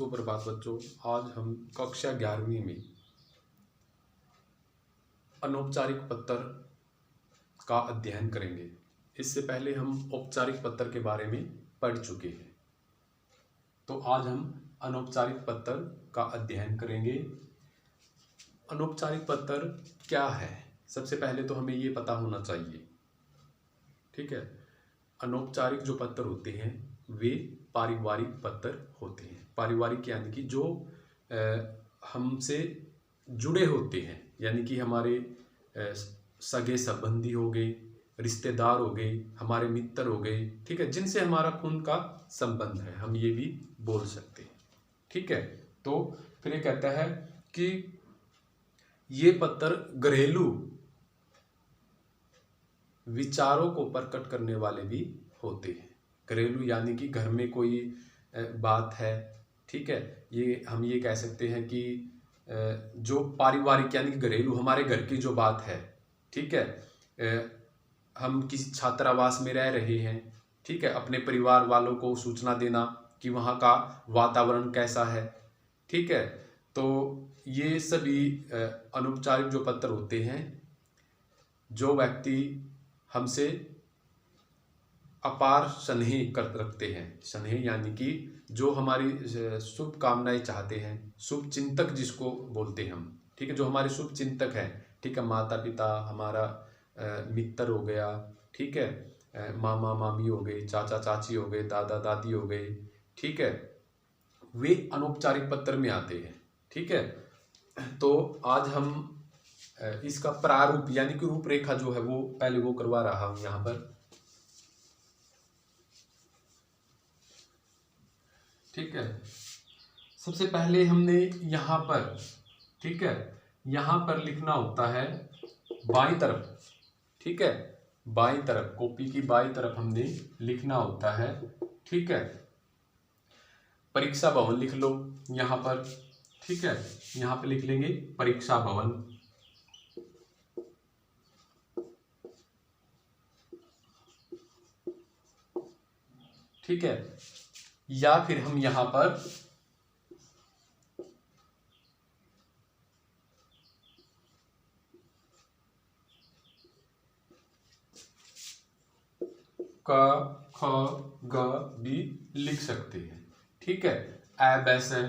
सुप्रभात बच्चों। आज हम कक्षा 11वीं में अनौपचारिक पत्र का अध्ययन करेंगे। इससे पहले हम औपचारिक पत्र के बारे में पढ़ चुके हैं, तो आज हम अनौपचारिक पत्र का अध्ययन करेंगे। अनौपचारिक पत्र क्या है, सबसे पहले तो हमें ये पता होना चाहिए। ठीक है, अनौपचारिक जो पत्र होते हैं वे पारिवारिक पत्र होते हैं। पारिवारिक यानी कि जो हमसे जुड़े होते हैं, यानी कि हमारे सगे संबंधी हो गए, रिश्तेदार हो गए, हमारे मित्र हो गए, ठीक है, जिनसे हमारा खून का संबंध है, हम ये भी बोल सकते हैं। ठीक है, तो फिर ये कहता है कि ये पत्र घरेलू विचारों को प्रकट करने वाले भी होते हैं। घरेलू यानी कि घर में कोई बात है, ठीक है, ये हम ये कह सकते हैं कि जो पारिवारिक यानी कि घरेलू हमारे घर की जो बात है, ठीक है, हम किसी छात्रावास में रह रहे हैं, ठीक है, अपने परिवार वालों को सूचना देना कि वहाँ का वातावरण कैसा है, ठीक है, तो ये सभी अनौपचारिक जो पत्र होते हैं, जो व्यक्ति हमसे अपार स्नेह कर रखते हैं। स्नेह यानी कि जो हमारी शुभ कामनाएं चाहते हैं, शुभ चिंतक जिसको बोलते हैं हम, ठीक है, जो हमारे शुभ चिंतक हैं, ठीक है, माता पिता, हमारा मित्र हो गया, ठीक है, मामा मामी हो गए, चाचा चाची हो गए, दादा दादी हो गए, ठीक है, वे अनौपचारिक पत्र में आते हैं। ठीक है, तो आज हम इसका प्रारूप यानी कि रूपरेखा जो है वो पहले वो करवा रहा हूं यहाँ पर। ठीक है, सबसे पहले हमने यहाँ पर, ठीक है, यहाँ पर लिखना होता है बाईं तरफ, ठीक है, बाईं तरफ, कॉपी की बाईं तरफ हमने लिखना होता है। ठीक है, परीक्षा भवन लिख लो यहाँ पर, ठीक है, यहाँ पे लिख लेंगे परीक्षा भवन। ठीक है, या फिर हम यहाँ पर क ख ग भी लिख सकते हैं। ठीक है, ऐ बैसे,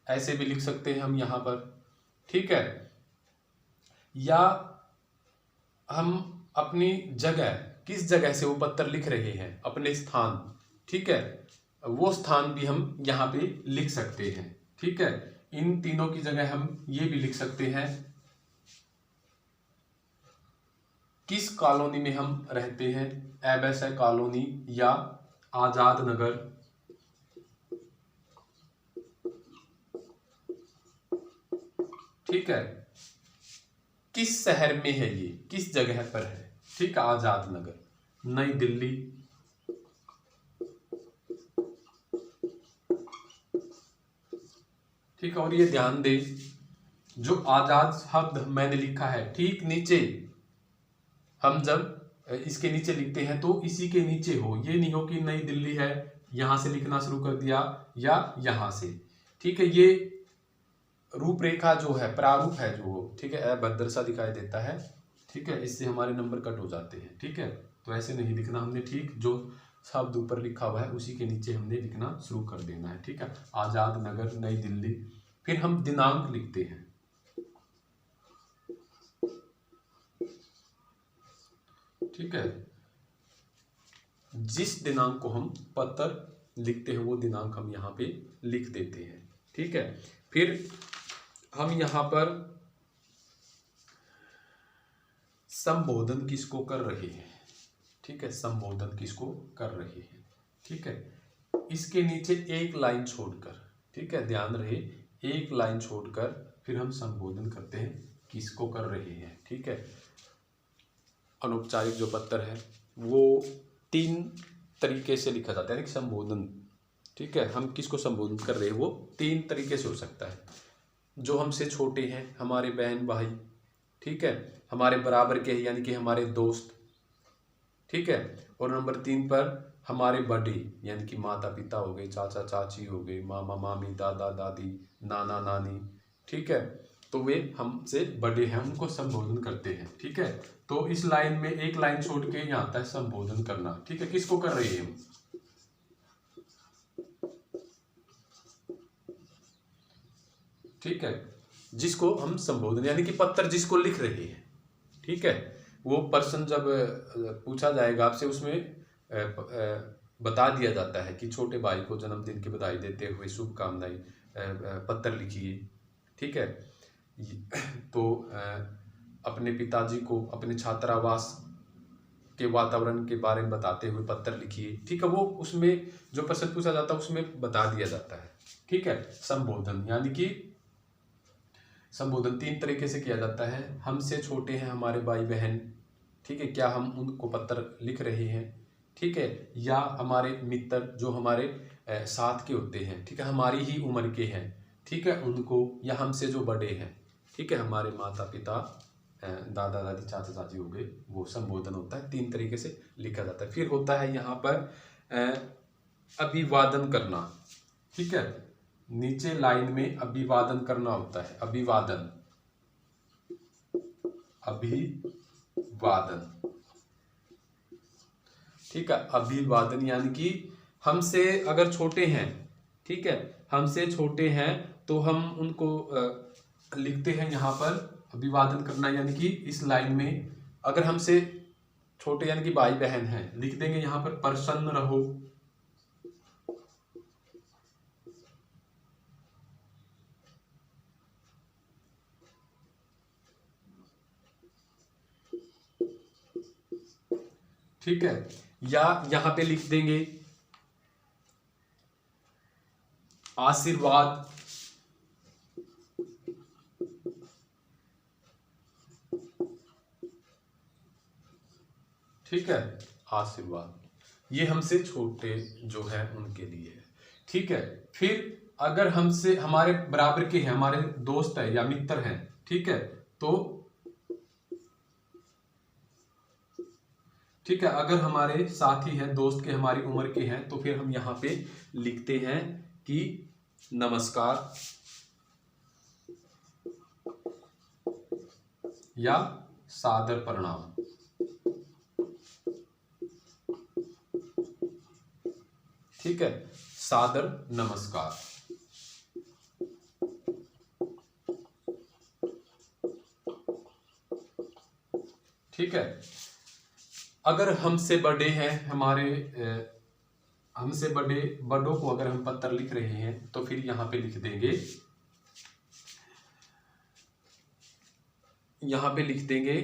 ऐसे भी लिख सकते हैं हम यहाँ पर। ठीक है, या हम अपनी जगह, किस जगह से वो पत्र लिख रहे हैं, अपने स्थान, ठीक है, वो स्थान भी हम यहाँ पे लिख सकते हैं। ठीक है, इन तीनों की जगह हम ये भी लिख सकते हैं किस कॉलोनी में हम रहते हैं, एबेसे कॉलोनी या आजाद नगर, ठीक है, किस शहर में है, ये किस जगह पर है, ठीक है, आजाद नगर, नई दिल्ली, ठीक है। और ये ध्यान दे, जो आजाद शब्द मैंने लिखा है ठीक नीचे, हम जब इसके नीचे लिखते हैं तो इसी के नीचे हो, ये नहीं हो कि नई दिल्ली है यहां से लिखना शुरू कर दिया या यहां से। ठीक है, ये रूपरेखा जो है, प्रारूप है जो, ठीक है, भद्र सा दिखाई देता है। ठीक है, इससे हमारे नंबर कट हो जाते हैं। ठीक है, तो ऐसे नहीं लिखना हमने, ठीक, जो शब्द ऊपर लिखा हुआ है उसी के नीचे हमने लिखना शुरू कर देना है। ठीक है, आजाद नगर, नई दिल्ली। फिर हम दिनांक लिखते हैं। ठीक है, जिस दिनांक को हम पत्र लिखते हैं वो दिनांक हम यहाँ पे लिख देते हैं। ठीक है, फिर हम यहाँ पर संबोधन किसको कर रहे हैं, ठीक है, संबोधन किसको कर रहे हैं। ठीक है, इसके नीचे एक लाइन छोड़कर, ठीक है, ध्यान रहे, एक लाइन छोड़कर फिर हम संबोधन करते हैं किसको कर रहे हैं। ठीक है, अनौपचारिक जो पत्र है वो 3 तरीके से लिखा जाता है, यानी संबोधन। ठीक है, हम किसको संबोधित कर रहे हैं वो 3 तरीके से हो सकता है। जो हमसे छोटे हैं, हमारे बहन भाई, ठीक है, हमारे बराबर के यानी कि हमारे दोस्त, ठीक है। और नंबर 3 पर हमारे बड़े यानी कि माता पिता हो गए, चाचा चाची हो गए, मामा मामी, दादा दादी, नाना नानी, ठीक है, तो वे हमसे बड़े हैं, उनको संबोधन करते हैं। ठीक है, तो इस लाइन में एक लाइन छोड़ के यहाँ आता है संबोधन करना। ठीक है, किसको कर रहे हैं हम? ठीक है, जिसको हम संबोधन यानी कि पत्र जिसको लिख रहे हैं। ठीक है, वो पर्सन जब पूछा जाएगा आपसे, उसमें बता दिया जाता है कि छोटे भाई को जन्मदिन की बधाई देते हुए शुभकामनाएं, पत्र लिखिए। ठीक है, तो अपने पिताजी को अपने छात्रावास के वातावरण के बारे में बताते हुए पत्र लिखिए। ठीक है, वो उसमें जो प्रश्न पूछा जाता है उसमें बता दिया जाता है। ठीक है, संबोधन यानी कि संबोधन 3 तरीके से किया जाता है। हमसे छोटे हैं हमारे भाई बहन, ठीक है, क्या हम उनको पत्र लिख रहे हैं। ठीक है, या हमारे मित्र जो हमारे साथ के होते हैं, ठीक है, हमारी ही उम्र के हैं, ठीक है, उनको, या हमसे जो बड़े हैं, ठीक है, हमारे माता पिता, दादा दादी, चाचा चाची हो गए, वो संबोधन होता है। 3 तरीके से लिखा जाता है। फिर होता है यहाँ पर अभिवादन करना। ठीक है, नीचे लाइन में अभिवादन करना होता है। अभिवादन, अभिवादन, ठीक है, अभिवादन यानी कि हमसे अगर छोटे हैं, ठीक है, हमसे छोटे हैं तो हम उनको लिखते हैं यहाँ पर अभिवादन करना, यानी कि इस लाइन में अगर हमसे छोटे यानी कि भाई बहन हैं, लिख देंगे यहाँ पर प्रसन्न रहो। ठीक है, या यहां पे लिख देंगे आशीर्वाद। ठीक है, आशीर्वाद, ये हमसे छोटे जो है उनके लिए है। ठीक है, फिर अगर हमसे हमारे बराबर के हैं, हमारे दोस्त है या मित्र हैं, ठीक है, तो ठीक है, अगर हमारे साथी हैं, दोस्त के, हमारी उम्र के हैं, तो फिर हम यहाँ पे लिखते हैं कि नमस्कार या सादर प्रणाम। ठीक है, सादर नमस्कार। ठीक है, अगर हमसे बड़े हैं, हमारे हमसे बड़ों को अगर हम पत्र लिख रहे हैं तो फिर यहाँ पे लिख देंगे, यहाँ पे लिख देंगे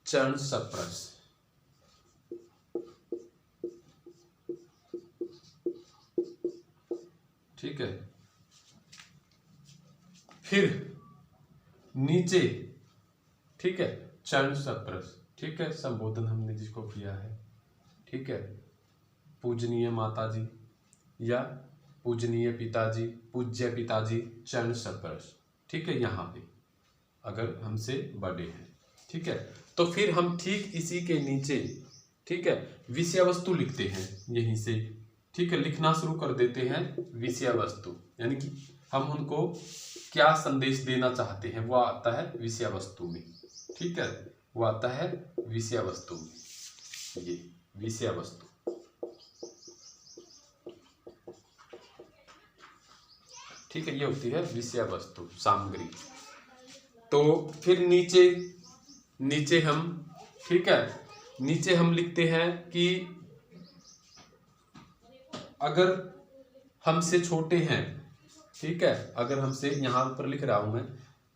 चरण स्पर्श। ठीक है, फिर नीचे, ठीक है, चरण स्पर्श। ठीक है, संबोधन हमने जिसको किया है, ठीक है, पूजनीय माताजी या पूजनीय पिताजी, पूज्य पिताजी, चरण स्पर्श। ठीक है, यहाँ पे अगर हमसे बड़े हैं। ठीक है, तो फिर हम ठीक इसी के नीचे, ठीक है, विषय वस्तु लिखते हैं यहीं से। ठीक है, लिखना शुरू कर देते हैं विषय वस्तु, यानी कि हम उनको क्या संदेश देना चाहते हैं वो आता है विषय वस्तु में। ठीक है, वो आता है विषय वस्तु में, ये विषय वस्तु। ठीक है, ये होती है विषय वस्तु, सामग्री। तो फिर नीचे हम, ठीक है, नीचे हम लिखते हैं कि अगर हमसे छोटे हैं, ठीक है, अगर हमसे, यहाँ पर लिख रहा हूं मैं,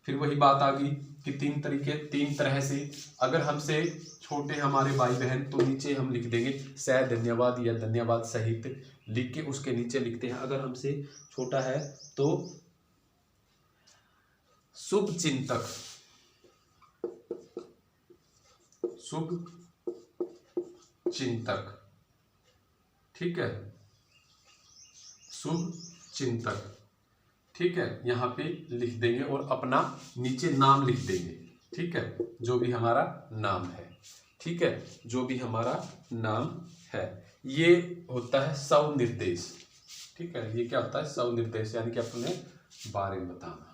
फिर वही बात आ गई कि 3 तरह से अगर हमसे छोटे हमारे भाई बहन, तो नीचे हम लिख देंगे सह धन्यवाद या धन्यवाद सहित लिख के उसके नीचे लिखते हैं। अगर हमसे छोटा है तो शुभ चिंतक, शुभ चिंतक, ठीक है, शुभ चिंतक। ठीक है, यहाँ पे लिख देंगे और अपना नीचे नाम लिख देंगे। ठीक है, जो भी हमारा नाम है, ठीक है, जो भी हमारा नाम है, ये होता है स्वनिर्देश। ठीक है, ये क्या होता है? स्वनिर्देश, यानी कि अपने बारे में बताना।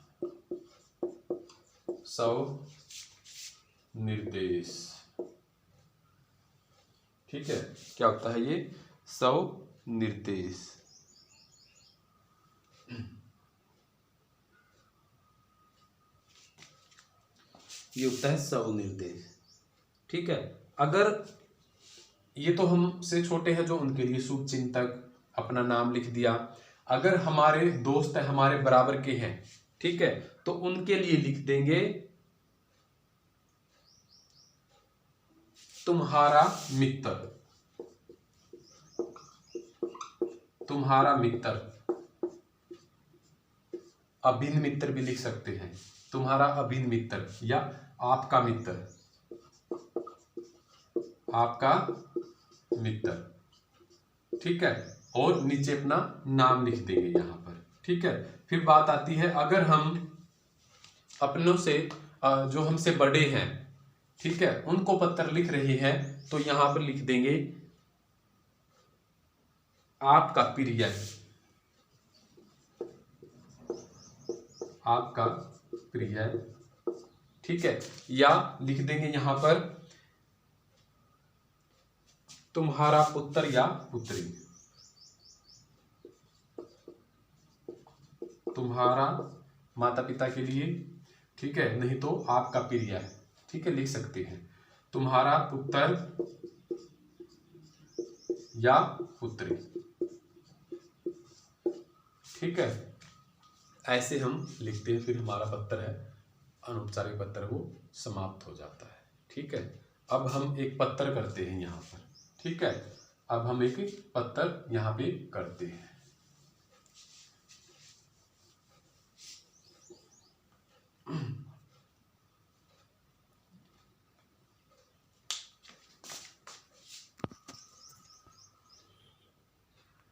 स्वनिर्देश, ठीक है, क्या होता है ये? स्वनिर्देश। ये होता है स्वनिर्देश। ठीक है, अगर ये तो हमसे छोटे हैं जो, उनके लिए शुभचिंतक, अपना नाम लिख दिया। अगर हमारे दोस्त है, हमारे बराबर के हैं, ठीक है, तो उनके लिए लिख देंगे तुम्हारा मित्र, तुम्हारा मित्र। अभिन्न मित्र भी लिख सकते हैं, तुम्हारा अभिन्न मित्र, या आपका मित्र, आपका मित्र। ठीक है, और नीचे अपना नाम लिख देंगे यहां पर। ठीक है, फिर बात आती है, अगर हम अपनों से जो हमसे बड़े हैं, ठीक है, उनको पत्र लिख रहे हैं, तो यहां पर लिख देंगे आपका प्रिय, आपका प्रिय। ठीक है, या लिख देंगे यहां पर तुम्हारा पुत्र या पुत्री, तुम्हारा माता पिता के लिए, ठीक है, नहीं तो आपका प्रिय, ठीक है, लिख सकते हैं तुम्हारा पुत्र या पुत्री। ठीक है, ऐसे हम लिखते हैं, फिर हमारा पत्र है, अनौपचारिक पत्र, वो समाप्त हो जाता है। ठीक है, अब हम एक पत्र करते हैं यहाँ पर। ठीक है, अब हम एक पत्र यहाँ पे करते हैं।